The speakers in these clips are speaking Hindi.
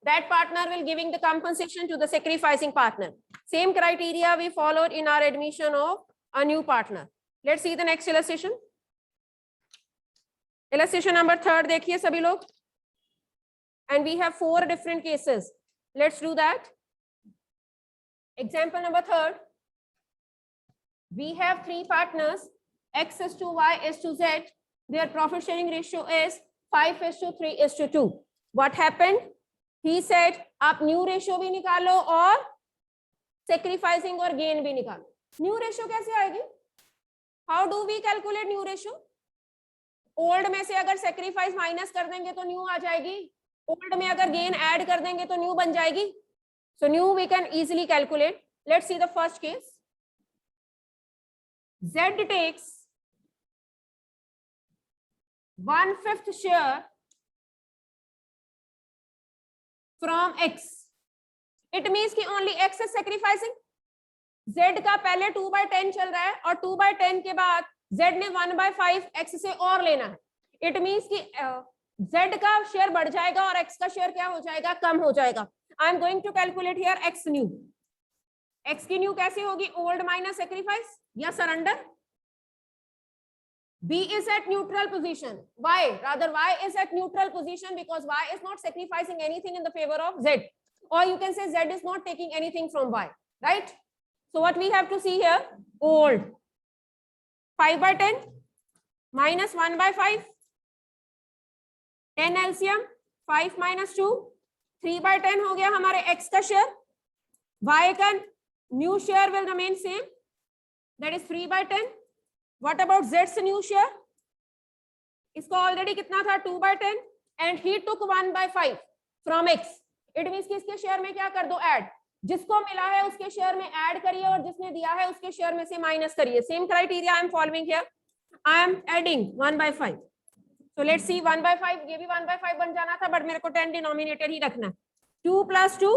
that partner will giving the compensation to the sacrificing partner. Same criteria we followed in our admission of a new partner. Let's see the next illustration. Illustration number 3 देखिए सभी लोग. And we have 4 different cases. Let's do that. Example number 3. We have 3 partners, X is to Y is to Z. Their profit sharing ratio is 5:3:2. What happened? He said, आप न्यू रेशियो भी निकालो और सेक्रीफाइसिंग और गेन भी निकालो. न्यू रेशियो कैसे आएगी? How do we calculate new ratio? Old में से अगर सेक्रीफाइस माइनस कर देंगे तो न्यू आ जाएगी. ओल्ड में अगर गेन ऐड कर देंगे तो न्यू बन जाएगी. So new we can easily calculate. Let's see the first case. Z takes 1/5 share from X. It means कि only X is sacrificing. Z का पहले 2/10 चल रहा है और 2/10 के बाद Z ने 1/5 X से और लेना है. It means कि Z का शेयर बढ़ जाएगा और X का शेयर क्या हो जाएगा? कम हो जाएगा. I am going to calculate here X new. X की न्यू कैसे होगी? ओल्ड माइनस सेक्रीफाइस या surrender. B is at neutral position. Why? Rather, Y is at neutral position because Y is not sacrificing anything in the favor of Z. Or you can say Z is not taking anything from Y. Right? So what we have to see here? Old. 5/10 minus 1/5. 10 LCM. 5 minus 2. 3/10 हो गया हमारे X का शेयर. Y का new share will remain same. That is 3/10. What about Z's new share? इसको ऑलरेडी कितना था? 2/10 and he took 1/5 from X. It means कि इसके शेयर में क्या कर दो? ऐड. जिसको मिला है उसके शेयर में ऐड करिए और जिसने दिया है उसके शेयर में से माइनस करिए. Same criteria I am following here. I am adding 1/5. So let's see 1/5. ये भी 1/5 बन जाना था बट मेरे को 10 डिनोमिनेटर ही रखना है. 2 plus 2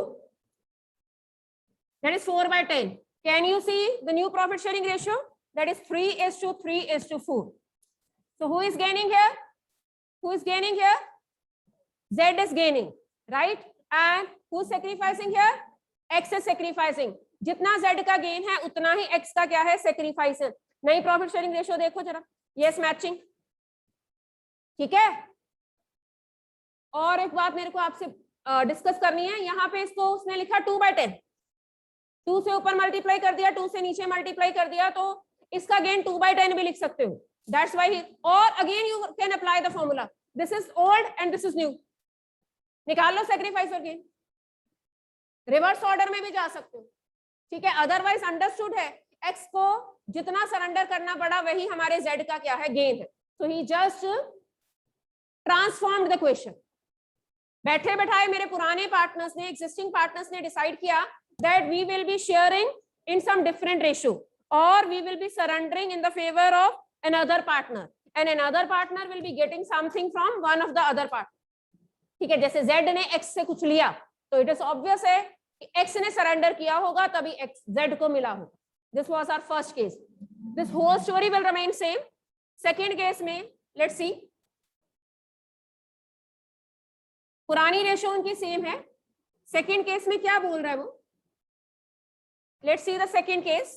that is 4/10. Can you see the new profit sharing ratio? That is 3:3:4. So who is gaining here? Who is gaining here? Z is gaining, right? And who is sacrificing here? X is sacrificing. जितना Z का गेन है उतना ही X का क्या है? सेक्रीफाइस है. नई प्रॉफिट शेयरिंग रेशियो देखो जरा. Yes matching. ठीक है. और एक बात मेरे को आपसे डिस्कस करनी है. यहाँ पे इसको उसने लिखा 2/10. 2 से ऊपर मल्टीप्लाई कर दिया, 2 से नीचे मल्टीप्लाई कर दिया, तो इसका गेन 2/10 भी लिख सकते हो. That's why or again you can apply the formula. This is old and this is new. निकाल लो सेक्रीफाइस और गेन. रिवर्स ऑर्डर में भी जा सकते हो. ठीक है. अदरवाइज अंडरस्टूड है X को जितना सरेंडर करना पड़ा वही हमारे Z का क्या है? गेन है. So he just transformed the question. बैठे बैठाए मेरे पुराने पार्टनर्स ने, एग्जिस्टिंग पार्टनर्स ने डिसाइड किया that we will be sharing in some different ratio or we will be surrendering in the favor of another partner and another partner will be getting something from one of the other partner. ठीक है. जैसे Z ने X से कुछ लिया तो it is obvious है कि X ने surrender किया होगा तभी X Z को मिला होगा. This was our first case. This whole story will remain same. Second case में let's see. पुरानी रेशियो उनकी सेम है. सेकेंड केस में क्या बोल रहा है वो? Let's see the second case.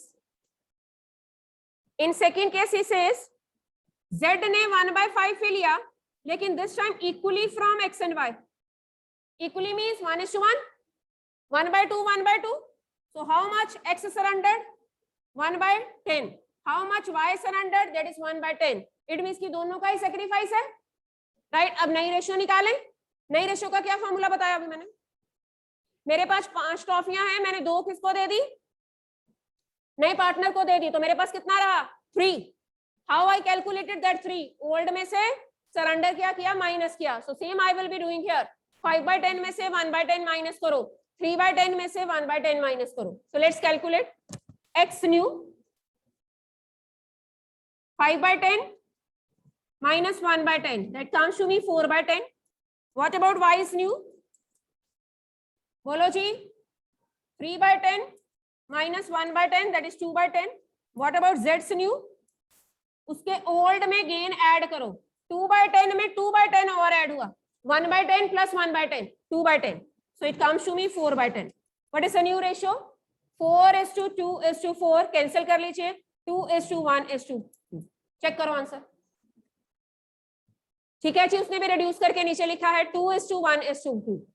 In second case he says Z ने 1/5 ही लिया लेकिन this time equally from X and Y. Equally means 1:1, 1/2, 1/2. So how much X surrendered? 1/10. How much Y surrendered? That is 1/10. It means कि दोनों का ही सेक्रीफाइस है. राइट. अब नई रेशियो निकालें. नई रेशियो का क्या फॉर्मूला बताया अभी मैंने? मेरे पास 5 टॉफियां हैं, मैंने 2 किसको दे दी? नए पार्टनर को दे दी, तो मेरे पास कितना रहा? 3. How I calculated that 3? Old में से सरेंडर क्या किया? माइनस किया. So same I will be doing here. 5/10 में से 1/10 माइनस करो. 3/10 में से 1/10 माइनस करो. So let's calculate. X new 5/10 minus 1/10. That comes to me 4/10. What about Y is new? बोलो जी. 3/10 minus 1/10 that is 2/10. What about Z's new? उसके ओल्ड में गेन ऐड करो. 2/10 में 2/10 और ऐड हुआ. 1/10 plus 1/10, 2/10. So it comes to me 4/10. What is the new ratio? 4:2:4. Cancel कर लीजिए. 2:1:2. चेक करो आंसर. ठीक है जी, उसने भी रिड्यूस करके नीचे लिखा है 2:1:2.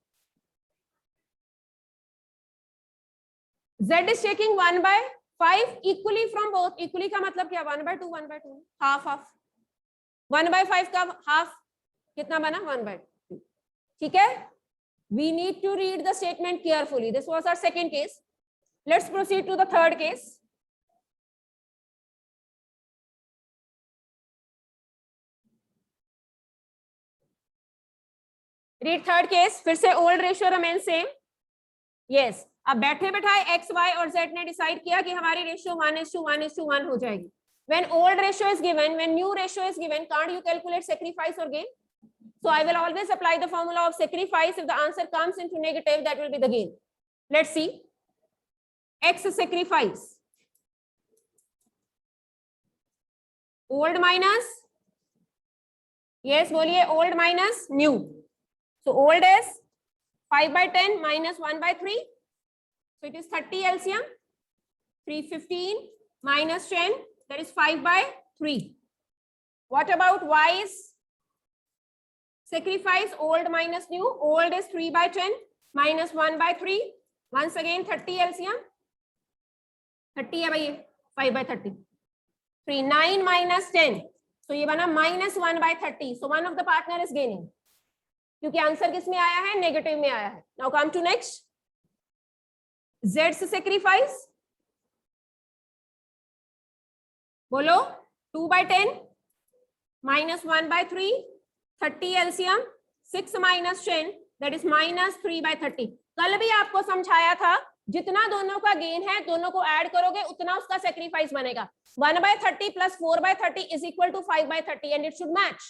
Z is taking 1/5 equally from both. Equally का मतलब क्या? 1/2, 1/2, half half. 1/5 का half कितना बना? 1/2. ठीक है. We need to read the statement carefully. This was our second case. Let's proceed to the third case. Read third case. फिर से old ratio remains same. Yes. अब बैठे बैठाए x, y और z ने डिसाइड किया कि हमारी रेशियो 1:1:1 हो जाएगी. When old ratio is given, when new ratio is given, can't you calculate sacrifice or gain? So I will always apply the formula of sacrifice. If the answer comes into negative, that will be the gain. Let's see. X sacrifice. Old minus. Yes, बोलिए old minus new. So old is 5/10 minus 1/3. So it is 30 LCM. 315 minus 10. That is 5/3. What about Y's sacrifice? Old minus new. Old is 3/10 minus 1/3. Once again 30 LCM. 30 है भाई, 5/30. 3 9 minus 10. So ये बना minus 1/30. So one of the partner is gaining. क्योंकि आंसर किस में आया है? नेगेटिव में आया है. Now come to next. Z से sacrifice. बोलो. 2/10 minus 1/3. 30 LCM. 6 minus 10. That is minus 3/30. कल भी आपको समझाया था, जितना दोनों का गेन है दोनों को ऐड करोगे उतना उसका सेक्रीफाइस बनेगा. 1/30 plus 4/30 is equal to 5/30 and it should match.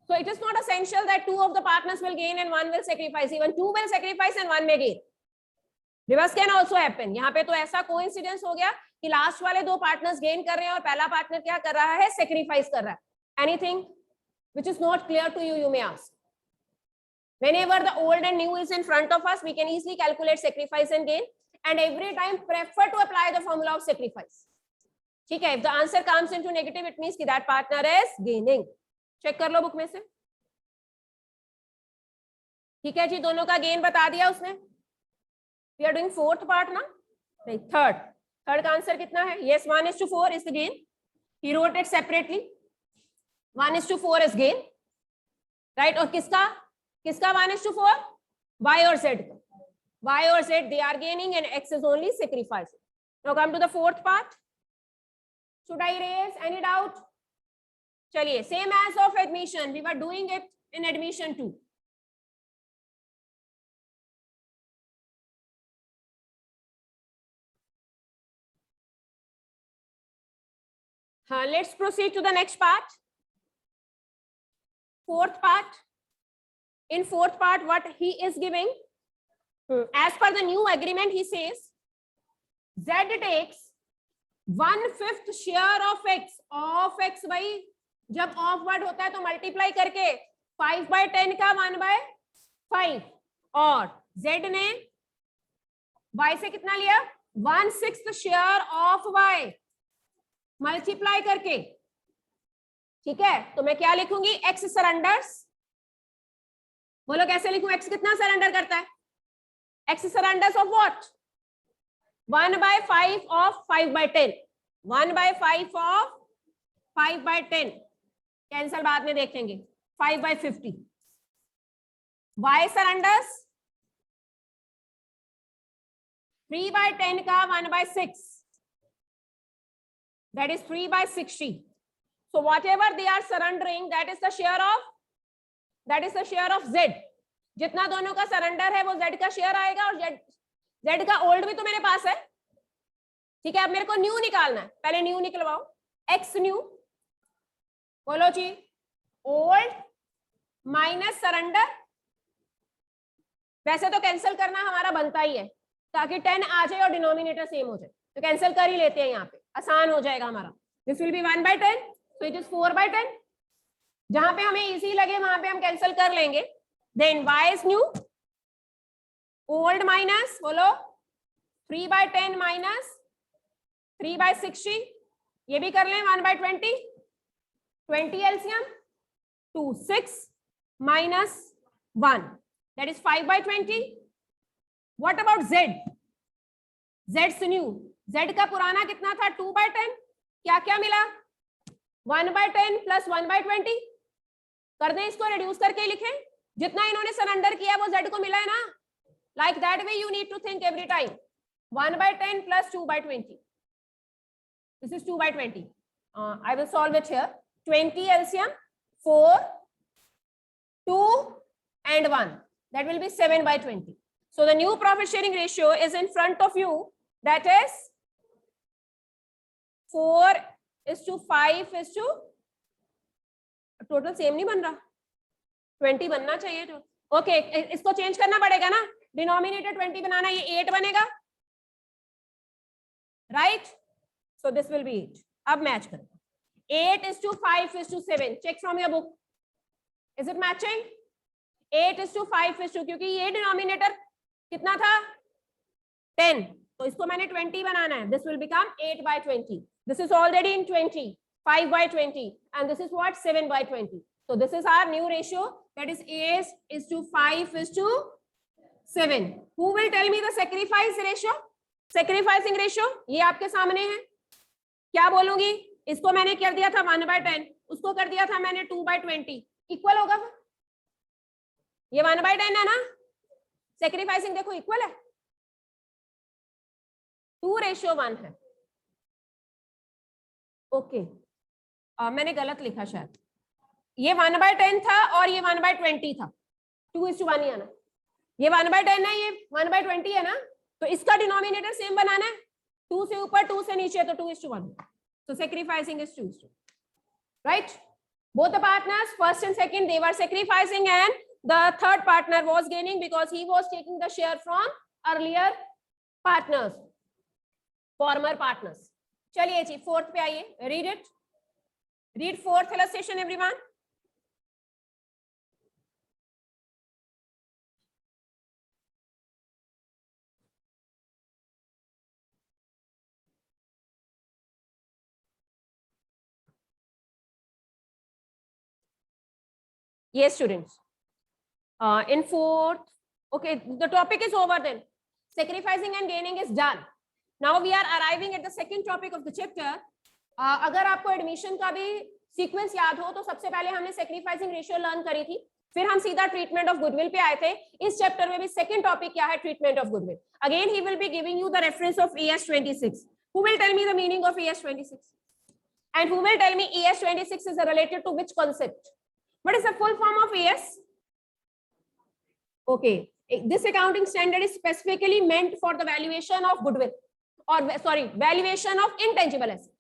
So it is not essential that two of the partners will gain and one will sacrifice. Even two will sacrifice and one may gain. Reverse can also happen. यहाँ पे तो ऐसा कोइंसिडेंस हो गया कि लास्ट वाले दो पार्टनर्स गेन कर रहे हैं और पहला पार्टनर क्या कर रहा है? सेक्रीफाइस कर रहा है. Anything which is not clear to you, you may ask. Whenever the old and new is in front of us, we can easily calculate sacrifice and gain, and every time prefer to apply the formula of sacrifice. ठीक है. If the answer comes into negative, it means कि that partner is gaining. Check कर लो बुक में से. ठीक है जी, दोनों का गेन बता दिया उसने. We are doing fourth part ना? नहीं, third. थर्ड का आंसर कितना है? Yes, 1:4 is the gain. He wrote it separately. 1:4 is gain, right? और किसका 1:4? Y और Z का. Y और Z they are gaining and X is only sacrificing. Now come to the fourth part. Should I raise any doubt? चलिए, same as of admission. We were doing it in admission too. Let's proceed to the next part. Fourth part. In fourth part, what he is giving, as per the new agreement, he says Z takes 1/5 share of X. Of X भाई, जब ऑफ वर्ड होता है तो मल्टीप्लाई करके 5/10 का 1/5 और Z ने Y से कितना लिया? 1/6 शेयर ऑफ Y मल्टीप्लाई करके. ठीक है, तो मैं क्या लिखूंगी? X surrenders. बोलो कैसे लिखूं? X कितना सरेंडर करता है? X surrenders of what? 1/5 of 5/10. 1/5 of 5/10. Cancel बाद में देखेंगे. 5/50. Y सरेंडर्स 3/10 का 1/6. That is 3/60. So whatever they are surrendering, that is the share of Z. जितना दोनों का सरेंडर है वो Z का शेयर आएगा और Z का ओल्ड भी तो मेरे पास है. ठीक है, अब मेरे को न्यू निकालना है. पहले न्यू निकलवाओ. X new. बोलो जी. Old minus surrender. वैसे तो कैंसिल करना हमारा बनता ही है ताकि 10 आ जाए और डिनोमिनेटर सेम हो जाए, तो कैंसिल कर ही लेते हैं. यहाँ पे आसान हो जाएगा हमारा. This will B 1/10. So it is 4/10. जहां पे हमें इजी लगे वहां पे हम कैंसिल कर लेंगे. Then y is new. Old minus, बोलो 3/10 minus 3/60. ये भी कर लें 1/20. 20 LCM 2 6 minus 1. That is 5/20. What about z? Z new. Z का पुराना कितना था? 2/10. क्या क्या मिला? 1/10 plus 1/20. कर दें इसको, रिड्यूस करके लिखें. जितना इन्होंने सरेंडर किया वो z को मिला है ना. Like that way you need to think every time. 1/10 plus 2/20. This is 2/20. I will solve it here. 20 LCM 4 2 and 1. That will be 7/20. So the new profit sharing ratio is in front of you. That is 4:5 total same नहीं बन रहा. 20 बनना चाहिए. तो ओके, इसको चेंज करना पड़ेगा ना. डिनोमिनेटर 20 बनाना, ये 8 बनेगा. Right. So this will be 8. अब मैच करो. 8:5:7. Check from your book. Is it matching? 8:5:2. क्योंकि ये डिनोमिनेटर कितना था? 10. तो इसको मैंने 20 बनाना है. This will become 8/20. This is already in 20. 5/20. And this is what? 7/20. So this is our new ratio. That is 8:5:7. Who will tell me the sacrifice ratio? Sacrificing ratio ये आपके सामने है. क्या बोलूंगी? इसको मैंने कर दिया था 1/10. उसको कर दिया था मैंने 2/20. इक्वल होगा. ये 1/10 है ना. सेक्रीफाइसिंग देखो इक्वल है. 2:1 है. ओके, मैंने गलत लिखा शायद. ये 1/10 था और ये 1/20 था. 2:1 ही आना. ये 1/10 है, ये 1/20 है ना. तो इसका डिनोमिनेटर सेम बनाना है. 2 से ऊपर 2 से नीचे तो 2:1. So sacrificing is 2:2. Right? Both the partners, first and second, they were sacrificing, and the third partner was gaining because he was taking the share from earlier partners, former partners. चलिए जी, फोर्थ पे आइए. Read it. Read fourth illustration, everyone. Yes, students. In fourth, okay, the topic is over then. Sacrificing and gaining is done. Now we are arriving at the second topic of the chapter. अगर आपको एडमिशन का भी सीक्वेंस याद हो तो सबसे पहले हमने सेक्रीफाइसिंग रेशियो लर्न करी थी. फिर हम सीधा ट्रीटमेंट ऑफ गुडविल पे आए थे. इस चैप्टर में भी सेकंड टॉपिक क्या है? Treatment of goodwill. Again he will be giving you the reference of ES26. Who will tell me the meaning of ES26? And who will tell me ES26 is related to which concept? What is the full form of ES? Okay, this accounting standard is specifically meant for the valuation of goodwill, or sorry, valuation of intangible assets.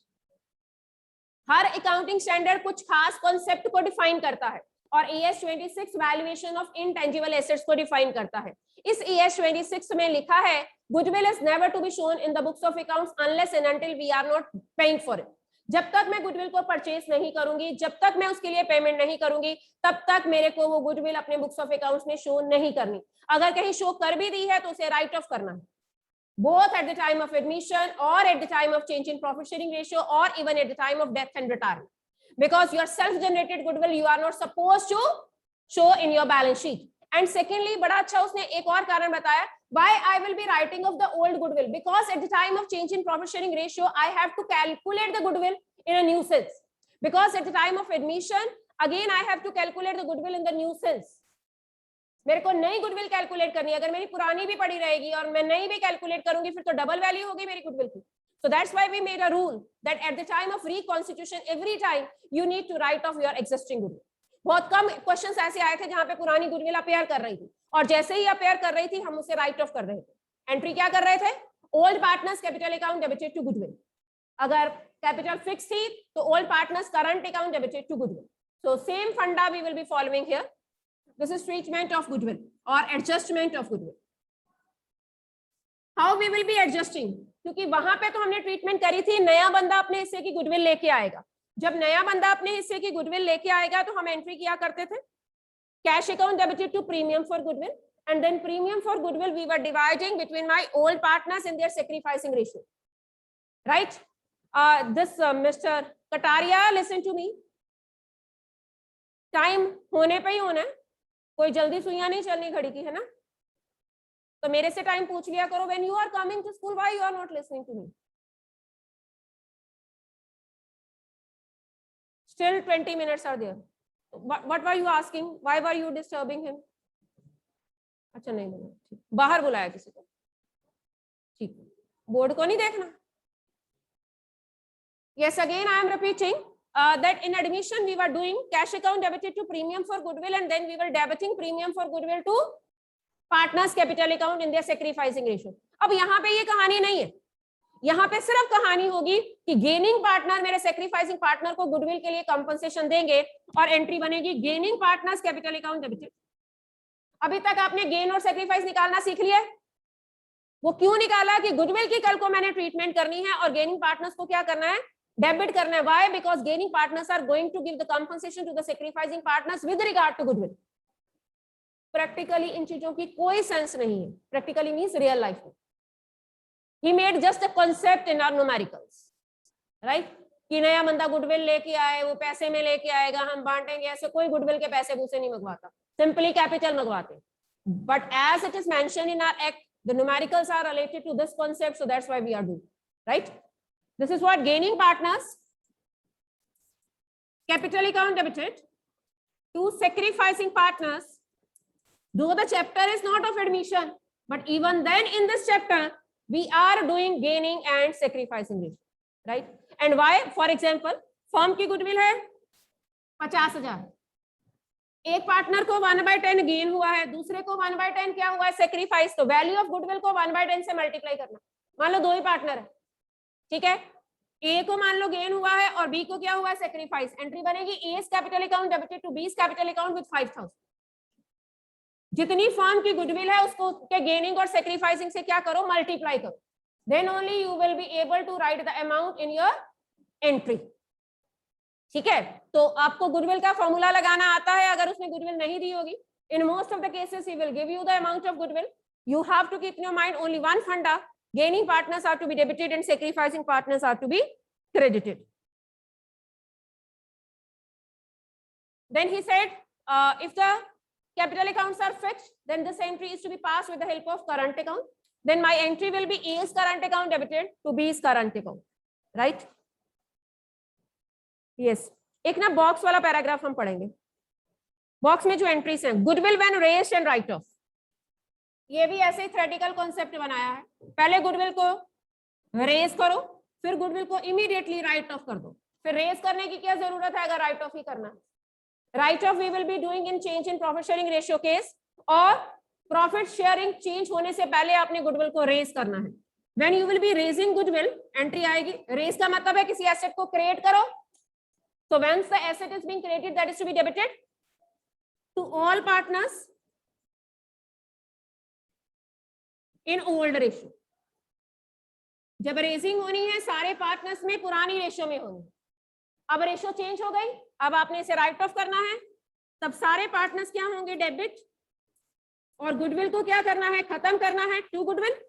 हर अकाउंटिंग स्टैंडर्ड कुछ खास कॉन्सेप्ट को डिफाइन करता है और ES26 valuation of intangible assets को डिफाइन करता है. इस ES26 में लिखा है goodwill is never to be shown in the books of accounts unless and until we are not paying for it. जब तक मैं गुडविल को परचेज नहीं करूंगी, जब तक मैं उसके लिए पेमेंट नहीं करूंगी, तब तक मेरे को वो गुडविल अपने बुक्स ऑफ अकाउंट्स में शो नहीं करनी. अगर कहीं शो कर भी दी है तो उसे राइट ऑफ करना है, both at the time of admission or at the time of change in profit sharing ratio or even at the time of death and retirement, because your self generated goodwill you are not supposed to show in your balance sheet. And secondly, बड़ा अच्छा उसने एक और कारण बताया, why I will be writing of the old goodwill, because at the time of change in profit sharing ratio I have to calculate the goodwill in a new sense, because at the time of admission again I have to calculate the goodwill in the new sense. मेरे को नई गुडविल कैलकुलेट करनी है. अगर मेरी पुरानी भी पड़ी रहेगी और मैं नई भी कैलकुलेट करूंगी फिर तो डबल वैल्यू होगी मेरी गुडविल की. So that's why we made a rule that at the time of reconstitution every time you need to write off your existing goodwill. बहुत कम क्वेश्चंस ऐसे आए थे जहां पे पुरानी गुडविल अपेयर कर रही थी और जैसे ही अपेयर कर रही थी हम उसे राइट ऑफ कर रहे थे. एंट्री क्या कर रहे थे? Old partners capital account debited to goodwill. अगर कैपिटल फिक्स थी तो old partners current account debited to goodwill. So same funda we will be following here. This is treatment of goodwill or adjustment of goodwill. How we will be adjusting? क्योंकि वहां पे तो हमने ट्रीटमेंट करी थी, नया बंदा अपने हिस्से की गुडविल लेके आएगा. जब नया बंदा अपने हिस्से की गुडविल लेके आएगा तो हम एंट्री किया करते थे cash account debited to premium for goodwill, and then premium for goodwill we were dividing between my old partners in their sacrificing ratio, right? This Mr. Kataria, listen to me. Time होने पे ही होना है, कोई जल्दी सुइयां नहीं चलनी घड़ी की, है ना? तो मेरे से टाइम पूछ लिया करो. When you are coming to school, why you are not listening to me? Still 20 minutes are there. What were you asking? Why were you disturbing him? अच्छा नहीं बोला, ठीक, बाहर बुलाया किसी को, ठीक, बोर्ड को नहीं देखना. Yes, again I am repeating that in admission we were doing cash account debited to premium for goodwill, and then we were debiting premium for goodwill to partners capital account in their sacrificing ratio. अब यहाँ पे ये कहानी नहीं है, यहाँ पे सिर्फ कहानी होगी कि गेनिंग पार्टनर मेरे सैक्रिफाइसिंग पार्टनर को गुडविल के लिए कंपनसेशन देंगे और एंट्री बनेगी gaining partners capital account debited. अभी तक आपने गेन और सैक्रिफाइस निकालना सीख लिया. वो क्यों निकाला कि गुडविल की कल को मैंने ट्रीटमेंट करनी है और गेनिंग पार्टनर्स को क्या करना है, डेबिट करना है. Why? Because gaining partners are going to give the compensation to the sacrificing partners with regard to goodwill. Practically इन चीजों की कोई सेंस नहीं है. प्रैक्टिकली मींस रियल लाइफ में. He made just a concept in our numericals, right? कि नया बंदा गुडविल लेके आए, वो पैसे में लेके आएगा, हम बांटेंगे. ऐसे कोई गुडविल के पैसे भूसे नहीं मंगवाता, सिंपली कैपिटल मंगवाते. But as it is mentioned in our act, the numericals are related to this concept, so that's why we are doing, right? This is what gaining partners capital account debited to sacrificing partners. Though the chapter is not of admission, but even then in this chapter we are doing gaining and sacrificing ratio, right? And why? For example, firm की गुडविल है 50,000, एक पार्टनर को 1/10 गेन हुआ है, दूसरे को 1/10 क्या हुआ है, सेक्रीफाइस. तो वैल्यू ऑफ गुडविल को 1/10 से मल्टीप्लाई करना. मान लो दो ही पार्टनर है, ठीक है, ए को मान लो गेन हुआ है और बी को क्या हुआ है, सेक्रीफाइस. एंट्री बनेगी S capital account debited to B's capital account with 5,000. जितनी फर्म की गुडविल है उसको के गेनिंग और सैक्रिफाइसिंग से क्या करो, मल्टीप्लाई करो. Then only you will be able to write the amount in your entry. ठीक है, तो आपको गुडविल का फॉर्मूला लगाना आता है. अगर उसने गुडविल नहीं दी होगी, in most of the cases he will give you the amount of goodwill. You have to keep in your mind only one funda, gaining partners are to be debited and sacrificing partners are to be credited. Then he said if the capital accounts are fixed, then this entry is to be passed with the help of current account. Then my entry will be A's current account debited to B's current account, right? Yes. एक ना बॉक्स वाला पैराग्राफ हम पढ़ेंगे. बॉक्स में जो एंट्रीज हैं, goodwill when raised and right of, ये भी ऐसे ही थ्योरेटिकल कॉन्सेप्ट बनाया है. पहले गुडविल को रेज करो, फिर गुडविल को इमीडिएटली राइट ऑफ कर दो. फिर रेज करने की क्या जरूरत है अगर राइट ऑफ ही करना है. Write off we will be doing in change in profit sharing ratio case, और प्रॉफिट शेयरिंग चेंज होने से पहले आपने गुडविल को रेज करना है. When you will be raising goodwill, entry आएगी. रेज का मतलब है किसी एसेट को क्रिएट करो. So once the asset is being created, that is to be debited to all partners in old ratio. जब रेजिंग होनी है सारे पार्टनर्स में पुरानी रेशियो में होनी. अब रेशियो चेंज हो गई, अब आपने इसे राइट ऑफ करना है. तब सारे पार्टनर्स क्या होंगे, डेबिट. और गुडविल को क्या करना है, खत्म करना है टू गुडविल.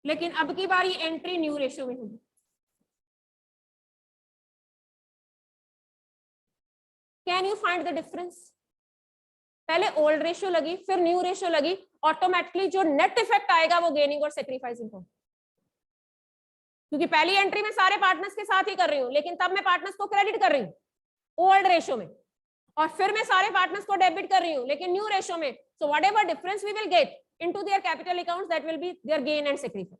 लेकिन अब की बारी एंट्री न्यू रेशियो में होगी. Can you find the difference? पहले ओल्ड रेशियो लगी, फिर न्यू रेशियो लगी. ऑटोमेटिकली जो नेट इफेक्ट आएगा वो गेनिंग और सैक्रिफाइसिंग को, क्योंकि पहली एंट्री में सारे पार्टनर्स के साथ ही कर रही हूँ, लेकिन तब मैं पार्टनर्स को क्रेडिट कर रही हूँ ओल्ड रेशियो में, और फिर मैं सारे पार्टनर्स को डेबिट कर रही हूँ लेकिन न्यू रेशियो में. So whatever difference we will get into their capital accounts, that will be their gain and sacrifice.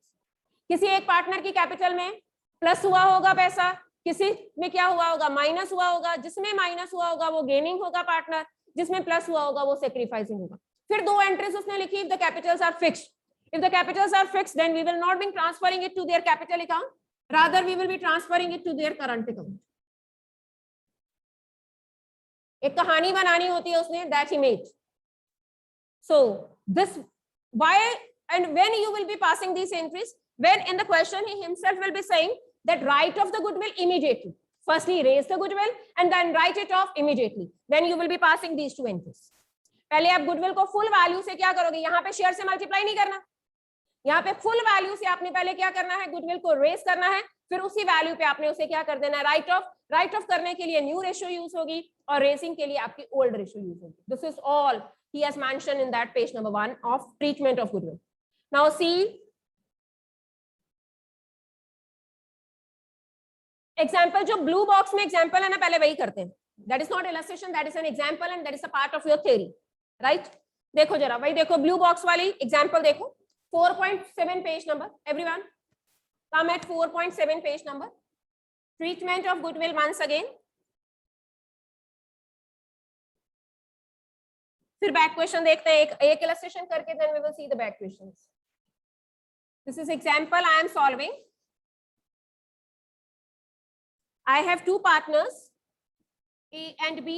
किसी एक पार्टनर की कैपिटल में प्लस हुआ होगा पैसा, किसी में क्या हुआ होगा, माइनस हुआ होगा. जिसमें माइनस हुआ होगा वो गेनिंग होगा पार्टनर, जिसमें प्लस हुआ होगा वो सैक्रिफाइसिंग होगा. फिर दो एंट्रीज उसने लिखी, if the capitals are fixed. If the capitals are fixed, then we will not be transferring it to their capital account. Rather, we will be transferring it to their current account. एक कहानी बनानी होती है उसने, that he made. So this why and when you will be passing these entries, when in the question he himself will be saying that write off the goodwill immediately. Firstly, raise the goodwill and then write it off immediately. Then you will be passing these two entries. पहले आप गुडविल को फुल वैल्यू से क्या करोगे, यहाँ पे शेयर से मल्टीप्लाई नहीं करना, यहाँ पे फुल वैल्यू से आपने पहले क्या करना है, गुडविल को रेस करना है, फिर उसी वैल्यू पे आपने उसे क्या कर देना है, राइट ऑफ। राइट ऑफ करने के लिए न्यू रेशियो यूज होगी और रेसिंग के लिए आपकी ओल्ड रेशियो यूज होगी. This is all he has mentioned in that page number 1 of treatment of goodwill. Now see example, जो blue box में example है ना, पहले वही करते हैं. That is not illustration, that is an example and that is a part of your theory, right? देखो जरा, वही देखो blue box वाली example देखो, 4.7 page number, everyone come at 4.7 page number, treatment of goodwill once again. फिर बैक क्वेश्चन देखते हैं, एक इलस्ट्रेशन करके, then we will see the back questions. This is example I am solving. I have two partners A and B,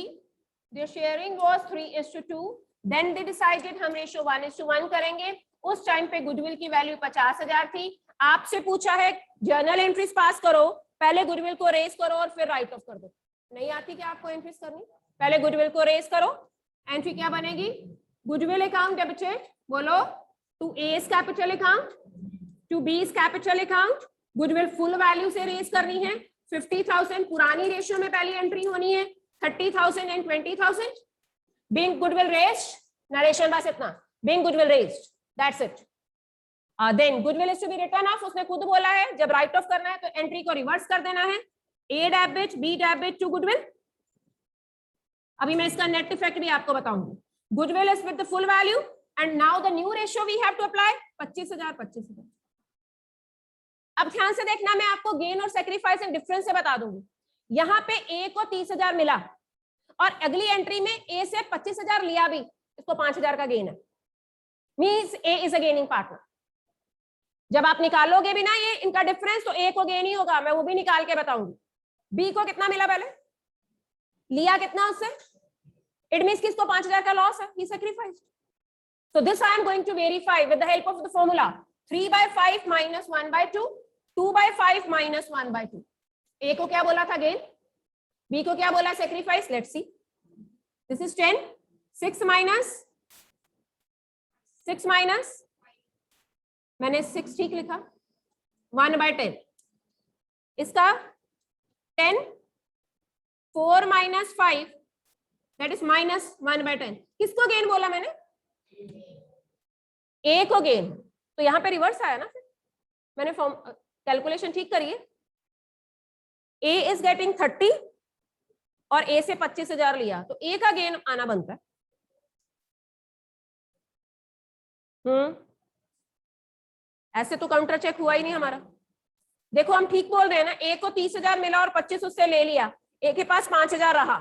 their sharing was 3:2. then they decided हम रेशियो 1:1 करेंगे. उस टाइम पे गुडविल की वैल्यू 50,000 थी. आपसे पूछा है जर्नल एंट्रीज पास करो, पहले गुडविल को रेस करो और फिर राइट ऑफ कर दो. नहीं आती क्या आपको एंट्रीज करनी? पहले गुडविल को रेस करो, एंट्री क्या बनेगी, गुडविल अकाउंट डेबिटेड, बोलो, to A's capital account, to B's capital account. Goodwill full value से रेस करनी है. 50,000 पुरानी रेशियो में पहली एंट्री होनी है, 30,000 and 20,000. Being goodwill raised, narration बस इतना, being goodwill raised, that's it. Then goodwill is to be return off. उसने खुद बोला है जब राइट ऑफ करना है तो एंट्री को रिवर्स कर देना है. A debit, B debit to goodwill. अभी मैं इसका नेट इफेक्ट भी आपको बताऊंगी. Goodwill is with the full value and now the new ratio we have to apply 25,000. अब ध्यान से देखना, मैं आपको गेन और सेक्रीफाइस एंड डिफरेंस से बता दूंगी. यहाँ पे ए को 30,000 मिला और अगली एंट्री में ए से 25,000 लिया भी, इसको 5,000 का गेन है. Means A is a gaining partner. जब आप निकालोगे भी ना ये इनका डिफरेंस तो ए को गेन ही होगा, मैं वो भी निकाल के बताऊंगी. बी को कितना मिला, पहले लिया कितना उससे, इट मींस किसको 5,000 का लॉस है, he sacrificed. So this I am going to verify with the help of the formula 3/5 minus 1/2, 2/5 minus 1/2. A को क्या बोला था गेन, बी को क्या बोला sacrifice. Let's see, this is 10, 6 minus, मैंने 6 ठीक लिखा, 1/10. इसका 10, 4 minus 5 that is minus 1/10. किसको गेन बोला मैंने, ए को गेन. तो यहां पे रिवर्स आया ना, फिर मैंने फॉर्म कैलकुलेशन ठीक करी है. ए इज गेटिंग 30 और ए से 25,000 लिया तो ए का गेन आना बनता है. ऐसे तो काउंटर चेक हुआ ही नहीं हमारा. देखो हम ठीक बोल रहे हैं ना, ए को 30,000 मिला और 25 उससे ले लिया, ए के पास 5,000 रहा.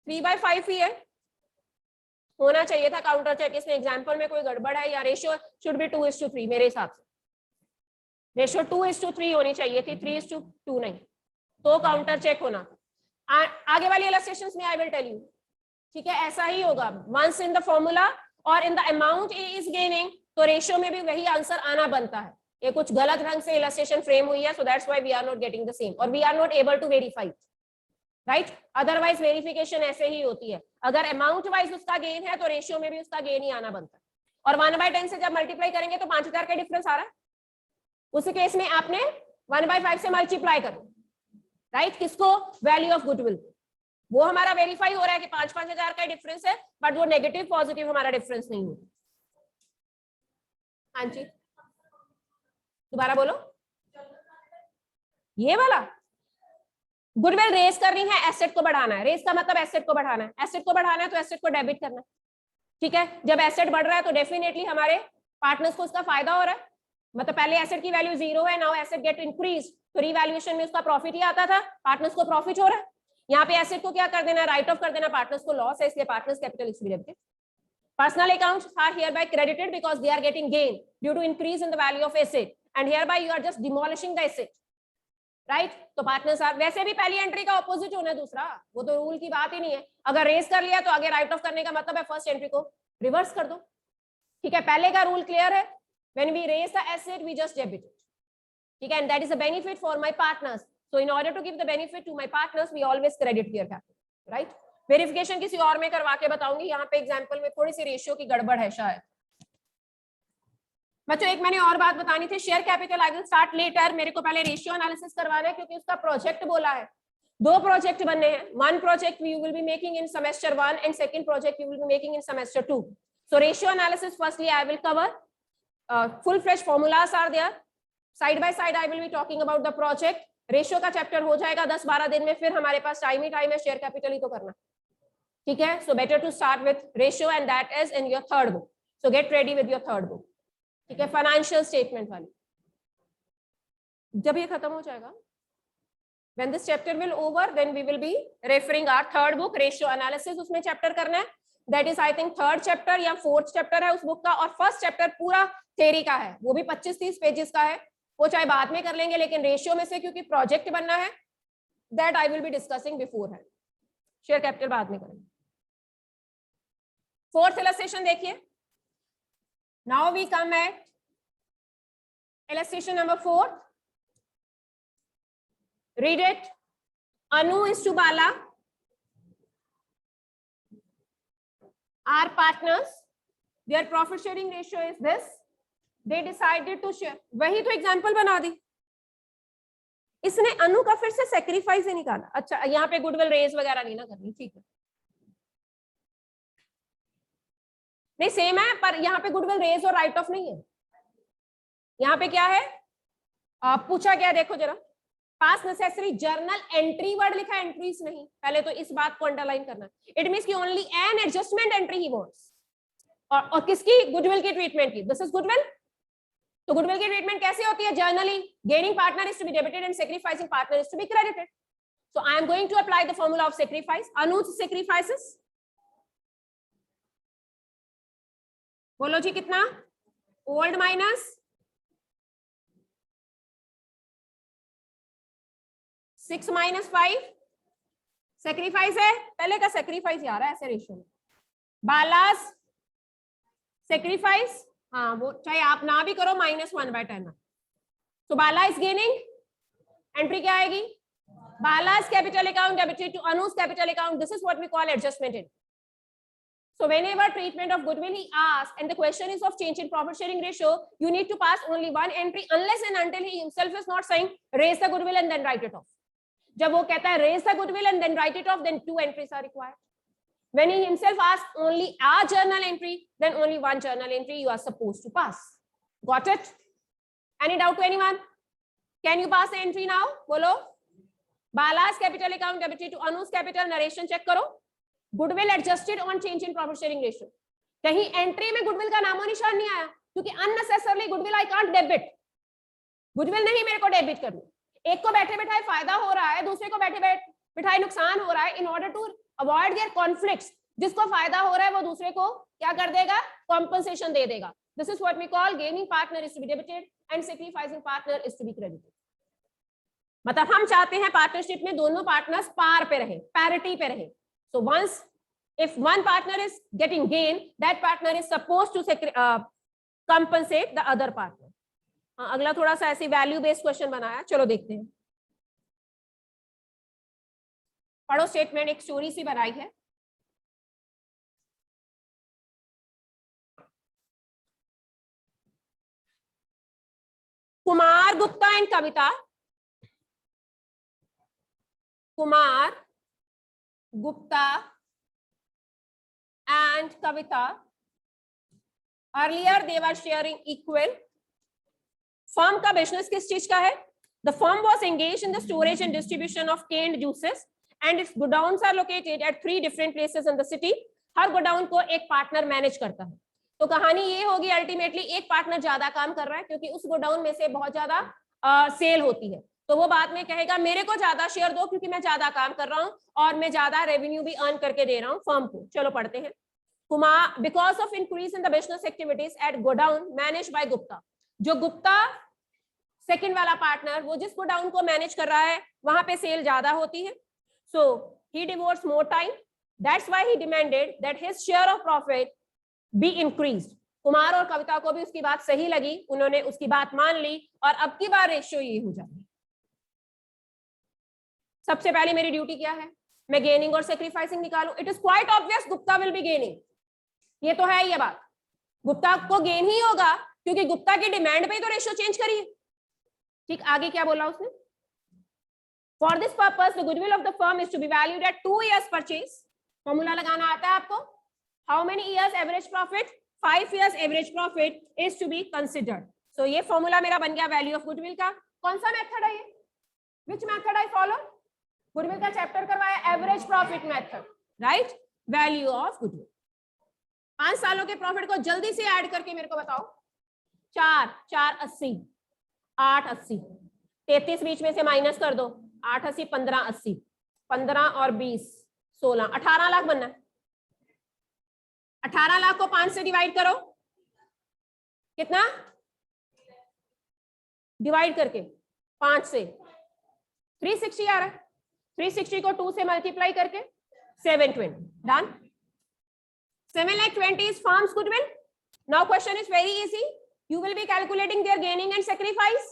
3/5 ही है, होना चाहिए था काउंटर चेक. इसमें एग्जांपल में कोई गड़बड़ है या रेशियो शुड बी 2:3 मेरे हिसाब से. रेशियो 2:3 होनी चाहिए थी, 3:2 नहीं, तो काउंटर चेक होना. आगे वाली इलस्ट्रेशंस में आई विल टेल यू. ठीक है, ऐसा ही होगा. वंस इन द फॉर्मूला और in the amount A is gaining, तो रेशियो में भी वही आंसर आना बनता है. ये कुछ गलत ढंग से इलस्ट्रेशन फ्रेम हुई है, so that's why we are not getting the same और we are not able to verify, right. Otherwise verification ऐसे ही होती है, अगर अमाउंट वाइज उसका गेन है तो रेशियो में भी उसका गेन ही आना बनता है. और 1/10 से जब मल्टीप्लाई करेंगे तो 5,000 का डिफरेंस आ रहा है. उस केस में आपने 1/5 से मल्टीप्लाई करो, राइट. किसको, वैल्यू ऑफ गुडविल. वो हमारा वेरीफाई हो रहा है कि 5,000 का डिफरेंस है, बट वो नेगेटिव पॉजिटिव हमारा डिफरेंस नहीं है. हाँ जी, दोबारा बोलो. ये वाला गुडविल रेस करनी है, एसेट को बढ़ाना है. रेस का मतलब एसेट को बढ़ाना है. एसेट को बढ़ाना है तो एसेट को डेबिट करना है. ठीक है, जब एसेट बढ़ रहा है तो डेफिनेटली हमारे पार्टनर्स को उसका फायदा हो रहा है. मतलब पहले एसेट की वैल्यू 0 है, नाउ एसेट गेट इंक्रीज, तो रीवैल्यूएशन में उसका प्रॉफिट ही आता था, पार्टनर्स को प्रॉफिट हो रहा है. यहाँ पे एसेट को क्या कर देना, राइट ऑफ कर देना, पार्टनर्स को लॉस है, इसलिए partners capital is debited. Personal accounts are hereby credited because they are getting gain due to increase in the value of asset, and hereby you are just demolishing the asset, right? तो पार्टनर्स आर, वैसे भी पहली एंट्री का ऑपोजिट होना है दूसरा, वो तो रूल की बात ही नहीं है. अगर रेस कर लिया तो आगे राइट ऑफ करने का मतलब है फर्स्ट एंट्री को रिवर्स कर दो. ठीक है, पहले का रूल क्लियर है. When we raise the asset, we just debit it. ठीक है, and that is a benefit for my partners. So in order to give the benefit to my partners, we always credit their capital, right? Verification किसी और में करवा के बताऊंगी, यहाँ पे एग्जाम्पल में थोड़ी सी रेशियो की गड़बड़ है शायद। बच्चों एक मैंने और बात बतानी थी, share capital I will start later. मेरे को पहले रेशियो एनालिसिस करवाना है क्योंकि उसका प्रोजेक्ट बोला है, 2 प्रोजेक्ट बनने हैं। 1 project you will be making in semester 1 and second project you will be making in semester 2. So ratio analysis firstly I will cover, full-fledged formulas are there. Side by side I will be talking about the project. Ratio का चैप्टर हो जाएगा 10-12 दिन में, फिर हमारे पास टाइम ही टाइम है शेयर कैपिटल ही तो करना, ठीक है। So better to start with ratio and that is in your third book. So get ready with your third book, ठीक है, फाइनेंशियल स्टेटमेंट वाली। जब ये खत्म हो जाएगा, when this chapter will over, then we will be referring our third book, ratio analysis. उसमें चैप्टर करना है, that is I think third chapter या fourth chapter है उस बुक का, और फर्स्ट चैप्टर पूरा थ्योरी का है, वो भी 25-30 पेजेस का है, वो चाहे बाद में कर लेंगे, लेकिन रेशियो में से क्योंकि प्रोजेक्ट बनना है, that I will be discussing beforehand. Share capital बाद में करेंगे। फोर्थ इलस्ट्रेशन देखिए, now we come at illustration number 4. Read it. Anu is to Bala are partners. Their profit sharing ratio is this. They decided to share. वही तो एग्जाम्पल बना दी। इसने अनु का फिर से सेक्रीफाइस ही निकाला। अच्छा, यहाँ पे गुडविल रेज वगैरह नहीं ना करनी, ठीक है, नहीं सेम है, पर यहाँ पे गुडविल रेज और राइट ऑफ नहीं है। यहाँ पे क्या है, पूछा क्या, देखो जरा, पास नेसेसरी जर्नल एंट्री वर्ड लिखा है, एंट्रीज नहीं। पहले तो इस बात को अंडरलाइन करना, इट मींस कि ओनली एन एडजस्टमेंट एंट्री ही वांट्स। और किसकी, गुडविल की ट्रीटमेंट की, दिस इज गुडविल। तो गुडविल की ट्रीटमेंट कैसे होती है, generally gaining partner is to be debited and sacrificing partner is to be credited. So I am going to apply the formula of sacrifice. Anuj sacrifices, बोलो जी कितना, ओल्ड माइनस 6 - 5 सेक्रीफाइस है, पहले का सेक्रीफाइस आ रहा है ऐसे रेशियो में। बालास सेक्रीफाइस, हाँ वो चाहे आप ना भी करो, -1/10। तो बाला इज गेनिंग, एंट्री क्या आएगी, Balas capital account debited to Anuj capital account, this is what we call adjustment in. So whenever treatment of goodwill he asks and the question is of change in profit sharing ratio, you need to pass only one entry unless and until he himself is not saying raise the goodwill and then write it off. जब वो कहता है raise the goodwill and then write it off, then 2 entries are required. When he himself asks only a journal entry, then only one journal entry you are supposed to pass. Got it? Any doubt to anyone? Can you pass the entry now? बोलो, Bala's capital account debited to Anu's capital, narration check करो। Goodwill adjusted on change in profit sharing ratio, कहीं एंट्री में गुडविल का नामो निशान नहीं आया, क्योंकि unnecessarily goodwill I can't debit, goodwill नहीं मेरे को डेबिट करनी। एक को बैठे बैठाए फायदा हो रहा है, दूसरे को बैठे बैठाए नुकसान हो रहा है। In order to avoid their conflicts, जिसको फायदा हो रहा है वो दूसरे को क्या कर देगा, कॉम्पनसेशन दे देगा। This is what we call gaining partner is to be debited and sacrificing partner is to be credited. मतलब हम चाहते हैं पार्टनरशिप में दोनों पार्टनर्स पार पे रहे, पैरिटी पे रहे। So once if one partner is getting gain, that partner is supposed to compensate the other partner. अगला थोड़ा सा ऐसे वैल्यू बेस्ड क्वेश्चन बनाया, चलो देखते हैं। पढ़ो स्टेटमेंट, एक स्टोरी सी बनाई है। Kumar Gupta and Kavita, Kumar Gupta and Kavita, earlier they were sharing equal. Firm का business किस चीज का है? The firm was engaged in the storage and distribution of canned juices and its godowns are located at 3 different places in the city. Her godown को एक पार्टनर मैनेज करता है। तो कहानी ये होगी, अल्टीमेटली एक पार्टनर ज्यादा काम कर रहा है क्योंकि उस गोडाउन में से बहुत ज्यादा सेल होती है, तो वो बाद में कहेगा मेरे को ज्यादा शेयर दो क्योंकि मैं ज्यादा काम कर रहा हूं और मैं ज्यादा रेवेन्यू भी अर्न करके दे रहा हूं फर्म को। चलो पढ़ते हैं। Kumar because of increase in the business activities eight godown manage by Gupta, जो गुप्ता सेकंड वाला पार्टनर, वो जिस गोडाउन को मैनेज कर रहा है वहां पे सेल ज्यादा होती है। So he devotes more time, that's why he demanded that his share of profit be increased. Kumar और कविता को भी उसकी बात सही लगी, उन्होंने उसकी बात मान ली और अब की बार रेशियो ये हो जाएगी। सबसे पहले मेरी ड्यूटी क्या है, मैं गेनिंग और सेक्रीफाइसिंग निकालूं, it is quite obvious Gupta will be gaining, ये तो है ये बात, गुप्ता को गेन ही होगा क्योंकि गुप्ता की डिमांड पे ही तो रेशियो चेंज करिए। ठीक, आगे क्या बोला उसने, for this purpose the goodwill of the firm is to be valued at 2 years purchase, formula लगाना आता है आपको, how many years average profit, 5 years average profit is to be considered. So ये फॉर्मूला मेरा बन गया वैल्यू ऑफ गुडविल का। कौन सा मेथड है ये, which method I follow, goodwill का चैप्टर करवाया average profit method, right, value of goodwill. 5 सालों के प्रॉफिट को जल्दी से ऐड करके मेरे को बताओ, 4 4 80, 8 80, 33 बीच में से माइनस कर दो, 8 80 15 80, 15 और 20 16, 18 लाख बनना है। 18 लाख को 5 से डिवाइड करो, कितना, डिवाइड करके 5 से 360 आ रहा है, 360 को 2 से मल्टीप्लाई करके 720, done. 7,20,000 is firm's goodwill. Now question is very easy. You will be calculating their gaining and sacrifice.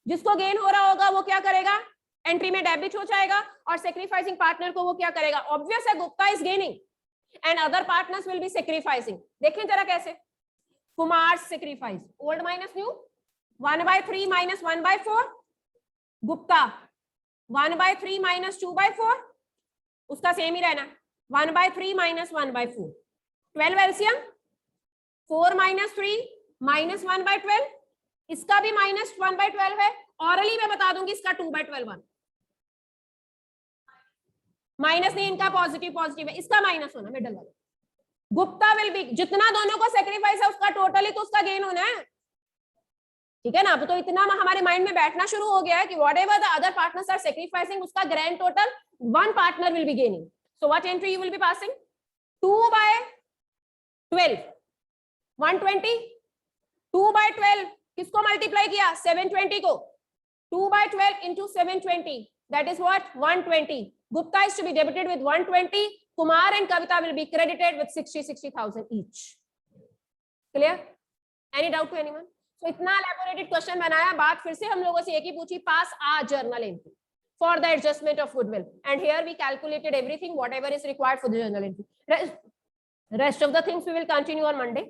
जिसको गेन हो रहा होगा वो क्या करेगा, एंट्री में डेबिट हो जाएगा, और सेक्रीफाइसिंग पार्टनर को वो क्या करेगा, ऑब्वियस है Gupta is gaining and other partners will be sacrificing. देखें जरा कैसे, Kumar sacrifice, old minus new, 1/3 minus 1/4, Gupta 1/3 minus 2/4, उसका सेम ही रहना, 1/3 माइनस 1/4, 12 एलसीएम, 4 माइनस 3 माइनस 1/12, इसका भी माइनस 1/12 है, ऑरली मैं बता दूंगी इसका 2/12 माइनस नहीं, इनका पॉजिटिव पॉजिटिव है, इसका माइनस होना मिडल वाला। गुप्ता विल बी, जितना दोनों को सेक्रीफाइस है उसका टोटल ही तो उसका गेन होना है, ठीक है ना। अब तो इतना हमारे माइंड में बैठना शुरू हो गया है कि whatever the other partners are sacrificing उसका grand total one partner will be gaining. So what entry you will be passing, 2/12 120, 2/12 किसको मल्टीप्लाई किया, 720 को, 2/12 into 720 that is what 120. Gupta is to be debited with 120, Kumar and Kavita will be credited with 60,000 each. Clear? Any doubt to anyone? So इतना elaborated question बनाया, बात फिर से हम लोगों से एक ही पूछी, pass a journal entry for the adjustment of goodwill, and here we calculated everything whatever is required for the journal entry. Rest of the things we will continue on Monday.